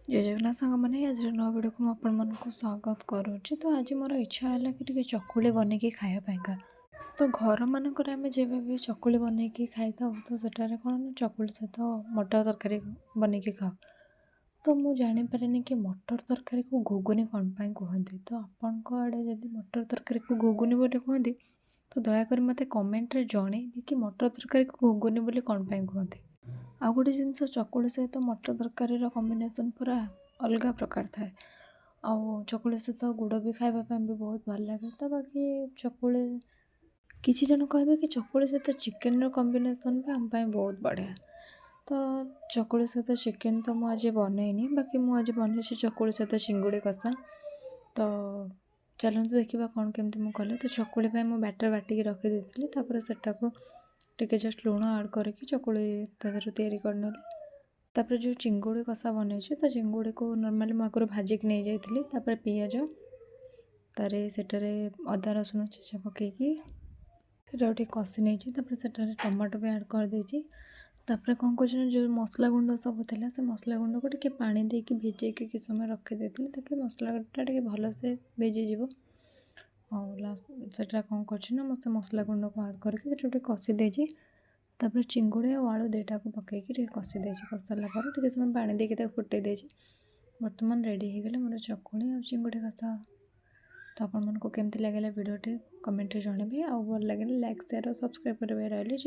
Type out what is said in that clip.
जय जगन्नाथ सांग मैंने आज नवा वीडियो को आपको स्वागत करुच्ची। तो आज मोर इच्छा है कि चकुली बनैकी खायापाइका। तो घर मानक जब भी चकुली बनैकी खाई था तो सेठारे कौन चकुली सहित मटर तरकारी बनैकी खाओ। तो मुझे जानीपारे कि मटर तरकारी को घुगुनी कौन पाई कहते। तो आपण आड़े जब मटर तरकारी को घुगुनी बोली कहते तो दयाकोरी मत कमेंट रे जणेबे कि मटर तरकारी को घुगुनी बोली कौन पाई कहते। आउ गोटे जिनस चकुली सहित मटर तरकारी कॉम्बिनेशन पूरा अलग प्रकार थाए। आउ चकुली सहित गुड़ भी खावाई भी बहुत भल लगे। तो बाकी चकुली किसी जन कहे कि चकुली सहित चिकेन कॉम्बिनेशन भी आम बहुत बढ़िया। तो चकुली सहित चिकेन तो मुझे बनईनी, बाकी मुझे बनई चकुली सहित चिंगुड़ी कषा। तो चलते देखा कौन केमती मुझे कल। तो चकुली मुझे बैटर बाटिकी रखीदी तापर सेटा को टिके जस्ट लुण आड करके चकुली तैयारी करने। तापर जो चिंगुड़ी कषा बनई तो चिंगुड़ी को नॉर्मली मुझे भाजिक नहीं जाइली। तापर पियाज तारे सेटारे अदा रसुण छेचा पकईकी से कषि नहीं। तापर टमाटो भी आड कर देछि। तापर कौन कर जो मसला गुंड सब था से मसला गुंड को टिके पानी देके भिजे किसी समय रखीदी ताकि मसला गुंडा टिके भलसे भिजिज। और लास्ट से कौन कर से मसला गुंड को आड करके कषि देछि। तापर चिंगुड़ी और आलू दुईटा को पकईकी कषि देछि। कषि सारा पर समय पानी देके फुटे देछि। बर्तमान रेडी हो गले मोर चकुली और चिंगुड़ी कषा। तो आपको केमती लगे वीडियो कमेंट रे जणेबे। आ भल लगे लाइक शेयर और सब्सक्राइब करेंगे। रही